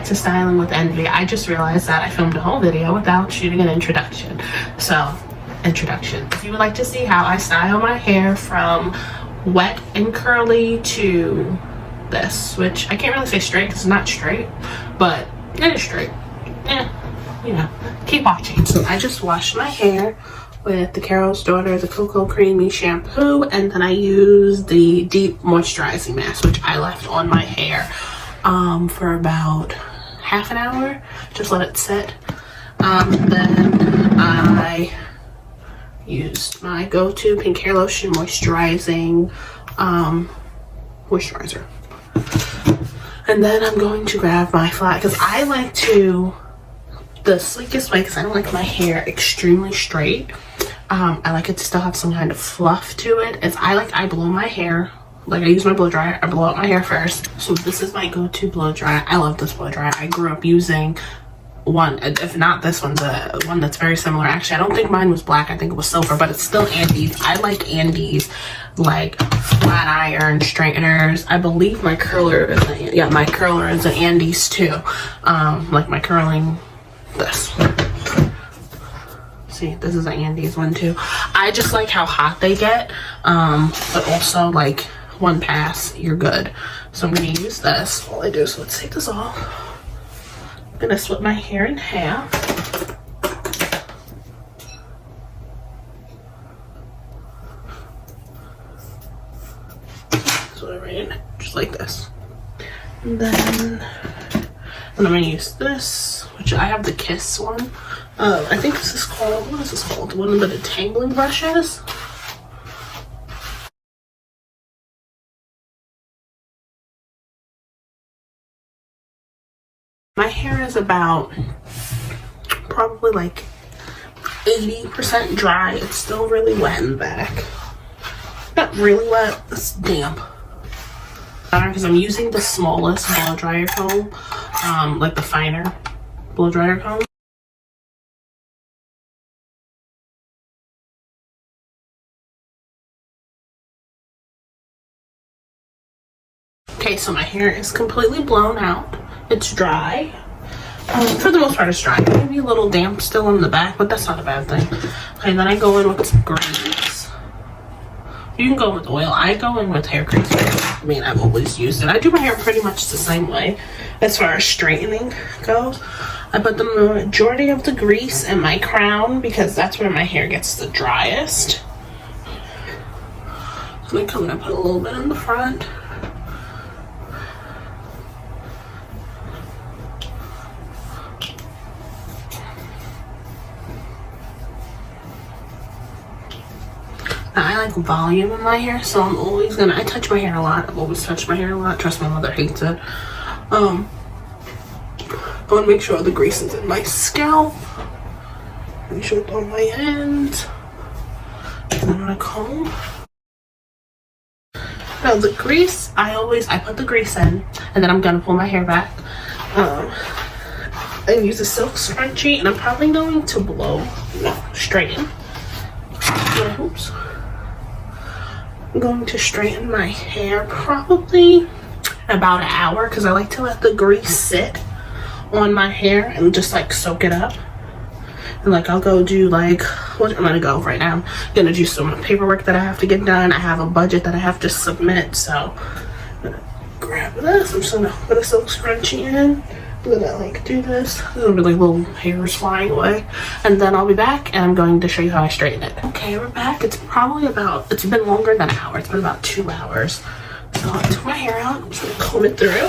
to styling with envy. I just realized that I filmed a whole video without shooting an introduction. So, introduction. If you would like to see how I style my hair from wet and curly to this, which I can't really say straight because it's not straight, but it is straight. Yeah, you know, keep watching. So I just washed my hair with the Carol's Daughter, the Cocoa Creamy shampoo, and then I used the deep moisturizing mask, which I left on my hair for about half an hour. Just let it sit. Then I used my go-to Pink Hair Lotion moisturizing moisturizer. And then I'm going to grab my flat, because I like to, the sleekest way, because I don't like my hair extremely straight. I like it to still have some kind of fluff to it. I blow my hair, like I use my blow dryer, I blow out my hair first. So this is my go-to blow dryer. I love this blow dryer. I grew up using one, if not this one's one that's very similar. Actually, I don't think mine was black, I think it was silver, but it's still Andes. I like Andes, like flat iron straighteners. I believe my curler is my curler is an Andes too. Like my curling, this. See, this is an Andes one too. I just like how hot they get, but also like one pass, you're good. So I'm gonna use this while I do. So let's take this off. I'm gonna split my hair in half. So I ran it just like this. And then I'm gonna use this, which I have the Kiss one. I think this is called, what is this called? One of the detangling brushes. My hair is about probably like 80% dry. It's still really wet in the back. Not really wet, it's damp. Because I'm using the smallest blow dryer comb, like the finer blow dryer comb. Okay, so my hair is completely blown out. It's dry. For the most part, it's dry. Maybe a little damp still in the back, but that's not a bad thing. Okay, then I go in with some grease. You can go with oil. I go in with hair grease. I mean, I've always used it. I do my hair pretty much the same way as far as straightening goes. I put the majority of the grease in my crown because that's where my hair gets the driest. So I'm gonna put a little bit in the front. I like volume in my hair, so I'm always gonna, I touch my hair a lot. I've always touched my hair a lot. Trust, my mother hates it. I wanna make sure the grease is in my scalp. Make sure it's on my ends. And then I'm gonna comb. Now the grease, I put the grease in, and then I'm gonna pull my hair back. And use a silk scrunchie, and I'm probably going to straighten. Oops. I'm going to straighten my hair probably in about an hour because I like to let the grease sit on my hair and just like soak it up. And like I'll go do like, what I'm gonna go right now. I'm gonna do some paperwork that I have to get done. I have a budget that I have to submit, so I'm gonna grab this. I'm just gonna put a silk scrunchie in. I'm gonna like do this. There's gonna be like little hairs flying away. And then I'll be back and I'm going to show you how I straighten it. Okay, we're back. It's probably about, it's been longer than an hour. It's been about 2 hours. So I took my hair out. I'm just gonna comb it through.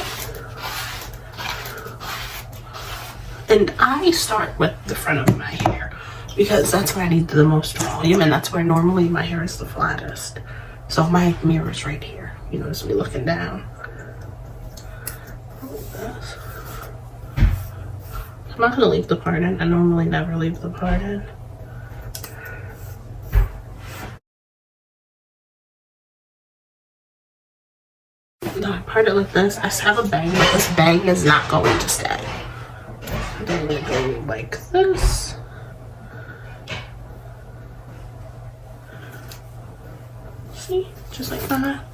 And I start with the front of my hair because that's where I need the most volume and that's where normally my hair is the flattest. So my mirror is right here. You notice me looking down. Like this. I'm not gonna leave the part in. I normally never leave the part in. No, I part it like this. I have a bang, but this bang is not going to stay. Then I'm gonna go like this. See? Just like that.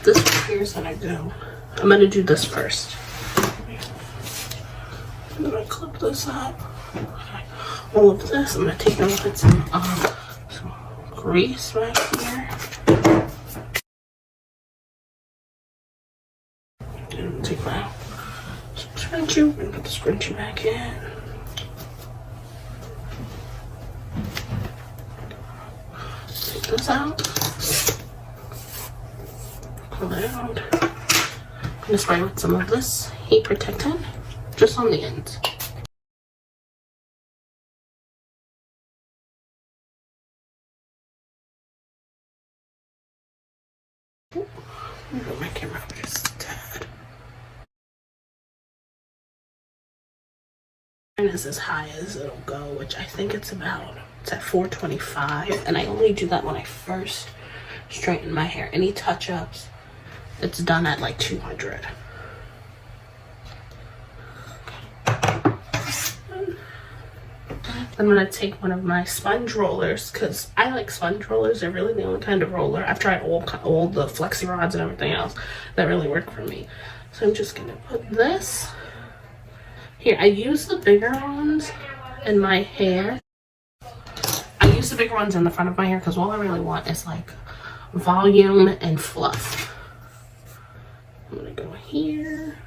This here's what I do. I'm gonna do this first. clip this up. Okay. All of this, I'm gonna take and put some grease right here. And take my scrunchie and put the scrunchie back in. Take this out. Pull it out. I'm gonna spray with some of this heat protectant just on the ends. Move my camera up just a tad. And it's as high as it'll go, which I think it's at 425, and I only do that when I first straighten my hair. Any touch-ups, it's done at like 200. I'm gonna take one of my sponge rollers, because I like sponge rollers. They're really the only kind of roller. I've tried all the flexi rods and everything else that really work for me. So I'm just gonna put this here. I use the bigger ones in my hair. I use the bigger ones in the front of my hair because all I really want is like volume and fluff. I'm gonna go here.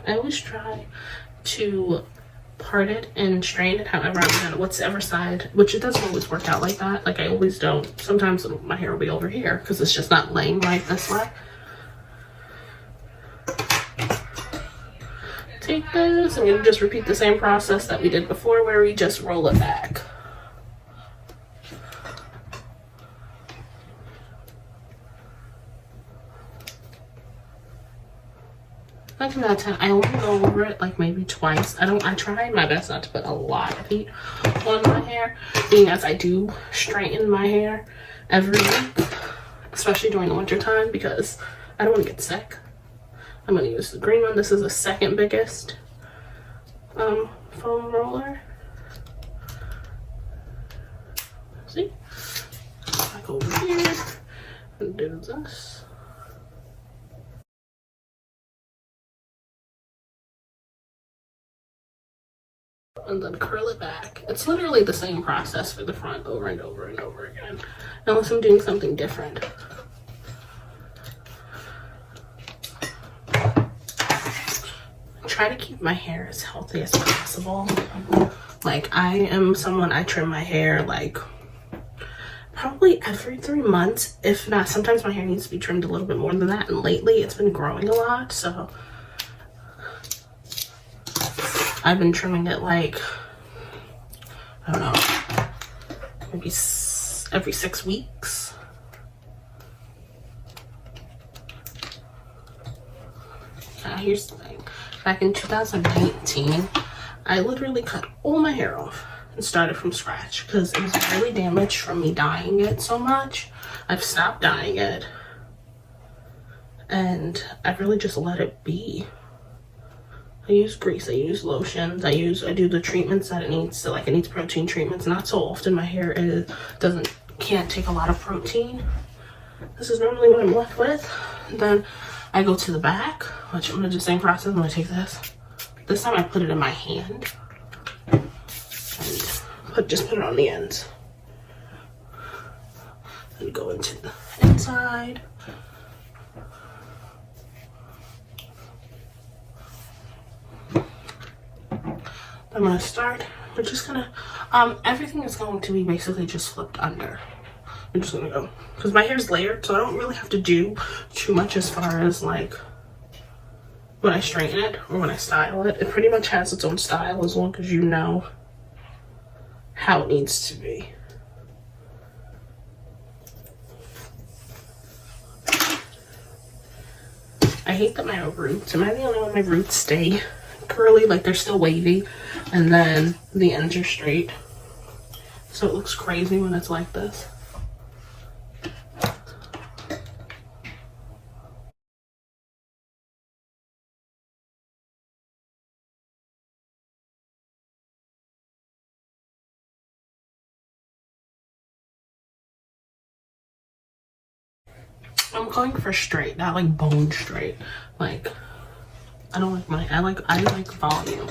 I always try to part it and strain it however I'm gonna, whatever side, which it doesn't always work out like that. Like I always don't. Sometimes my hair will be over here because it's just not laying right this way. Take this, I'm gonna just repeat the same process that we did before where we just roll it back. Like 9 out of 10, I only go over it like maybe twice. I try my best not to put a lot of heat on my hair, being as I do straighten my hair every week, especially during the winter time, because I don't want to get sick. I'm going to use the green one. This is the second biggest foam roller. See? Back over here and do this. And then curl it back. It's literally the same process for the front over and over and over again, unless I'm doing something different. Try to keep my hair as healthy as possible. Like I am someone, I trim my hair like probably every 3 months, if not. Sometimes my hair needs to be trimmed a little bit more than that, and lately it's been growing a lot, so I've been trimming it like, I don't know, maybe every 6 weeks. Here's the thing. Back in 2019, I literally cut all my hair off and started from scratch because it was really damaged from me dyeing it so much. I've stopped dyeing it and I've really just let it be. I use grease, I use lotions, I do the treatments that it needs. So like it needs protein treatments. Not so often. My hair can't take a lot of protein. This is normally what I'm left with. Then I go to the back, which I'm gonna do the same process. I'm gonna take this. This time I put it in my hand and just put it on the ends. And go into the inside. I'm gonna start. We're just gonna, everything is going to be basically just flipped under. I'm just gonna go, because my hair's layered, so I don't really have to do too much as far as like when I straighten it or when I style it. It pretty much has its own style as long as you know how it needs to be. I hate that my roots, am I the only one my roots stay curly, like they're still wavy, and then the ends are straight, so it looks crazy when it's like this. I'm going for straight, not like bone straight, like I don't like my, I like volume.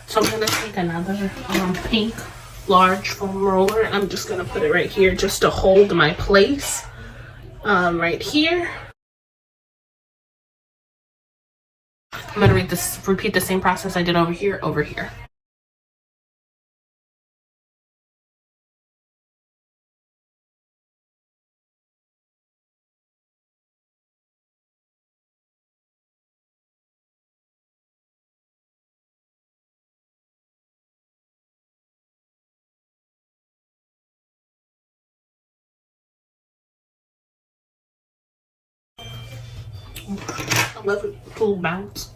So I'm gonna take another pink large foam roller and I'm just gonna put it right here just to hold my place. Right here. I'm gonna repeat the same process I did over here, over here. I love it, little bounce.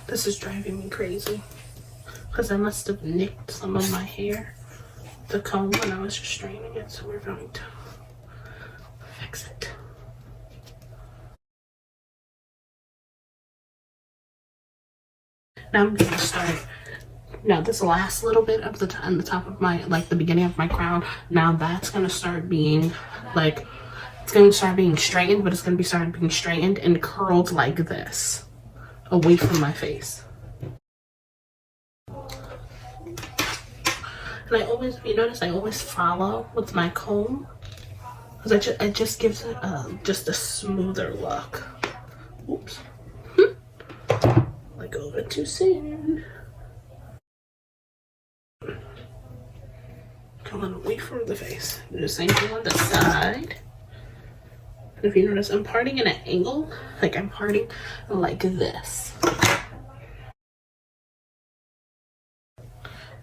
This is driving me crazy because I must have nicked some of my hair, the comb, when I was just straightening it. So we're going to fix it. Now I'm gonna start. Now this last little bit of the top of my, like the beginning of my crown. Now that's gonna start being like, it's gonna start being straightened, but it's gonna be starting being straightened and curled like this, away from my face. And I always, you notice I always follow with my comb because it just gives it just a smoother look. Oops. Like over too soon. Coming away from the face. Do the same thing on the side. And if you notice, I'm parting at an angle. Like I'm parting like this.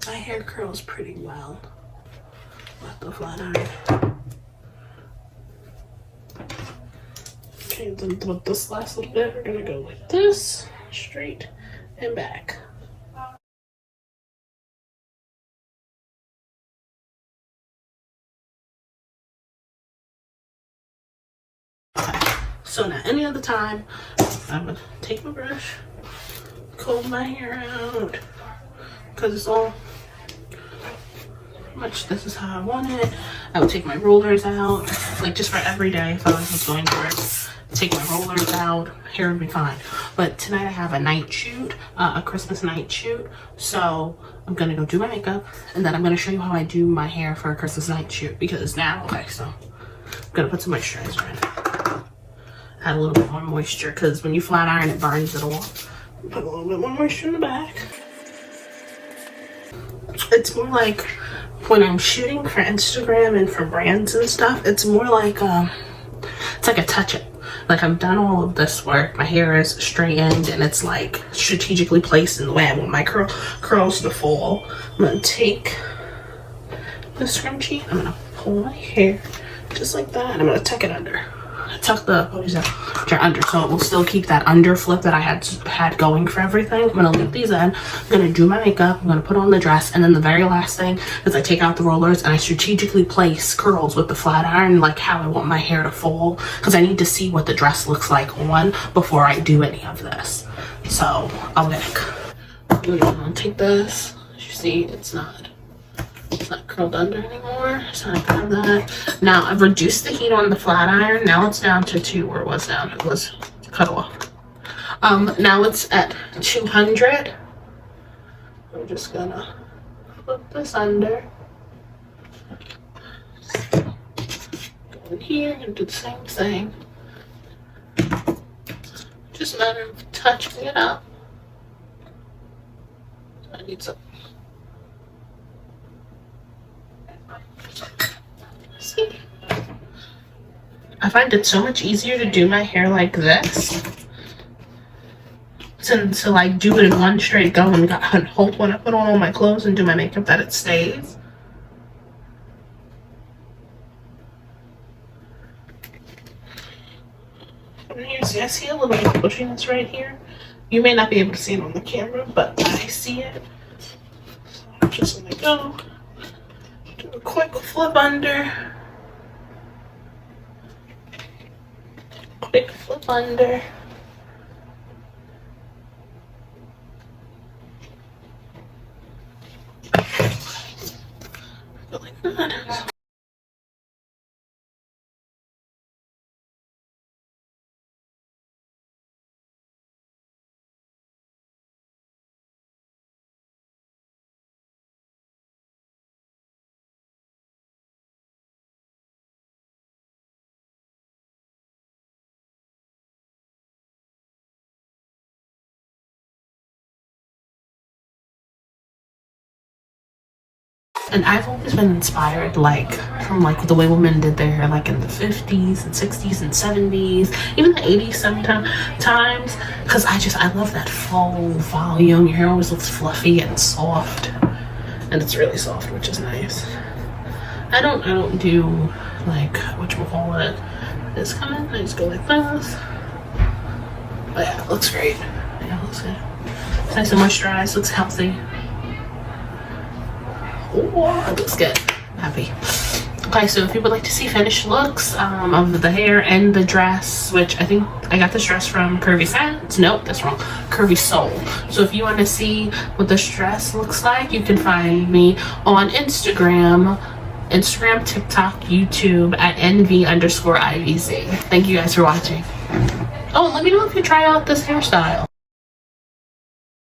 My hair curls pretty well with the flat iron. Okay, then with this last little bit, we're gonna go like this, straight and back. Okay, so now any other time, I'm gonna take my brush, comb my hair out, because it's all much, this is how I want it. I would take my rollers out, like just for every day if I was going for it. Take my rollers out, hair would be fine. But tonight I have a night shoot, a Christmas night shoot. So I'm gonna go do my makeup and then I'm gonna show you how I do my hair for a Christmas night shoot because now, okay, so I'm gonna put some moisturizer in. Add a little bit more moisture because when you flat iron it burns it off. Put a little bit more moisture in the back. It's more like when I'm shooting for Instagram and for brands and stuff, it's more like it's like a touch-up. Like I've done all of this work, my hair is straightened and it's like strategically placed in the way I want my curls to fall. I'm gonna take the scrunchie, I'm gonna pull my hair just like that and I'm gonna tuck it under. Tuck the ponytail under so it will still keep that under flip that I had going for everything. I'm gonna leave these in. I'm gonna do my makeup. I'm gonna put on the dress, and then the very last thing is I take out the rollers and I strategically place curls with the flat iron, like how I want my hair to fall, because I need to see what the dress looks like on before I do any of this. So I'm gonna take this. As you see, it's not curled under anymore, so I have that. Now I've reduced the heat on the flat iron. Now it's down to 2, or it was down, it was cut off. Now it's at 200. I'm just gonna flip this under. Go in here and do the same thing. Just a matter of touching it up. I need some. See? I find it so much easier to do my hair like this to like do it in one straight go and hope when I put on all my clothes and do my makeup that it stays. And here, see, I see a little bit of bushiness right here. You may not be able to see it on the camera, but I see it. So I'm just gonna go do a quick flip under. Quick flip under. Go like that. And I've always been inspired, like, from like the way women did their hair, like in the 50s and 60s and 70s, even the 80s sometimes, because I love that full volume. Your hair always looks fluffy and soft, and it's really soft, which is nice. I don't do like whatchamacallit, this kind of, I just go like this. But yeah, it looks great. Yeah, it looks good. It's nice and moisturized, looks healthy. Oh, it looks good. I'm happy. Okay, so if you would like to see finished looks of the hair and the dress, which I think I got this dress from Curvy Sense. Nope, that's wrong. Curvy Soul. So if you want to see what this dress looks like, you can find me on Instagram, TikTok, YouTube at NV_IVZ. Thank you guys for watching. Oh, and let me know if you try out this hairstyle.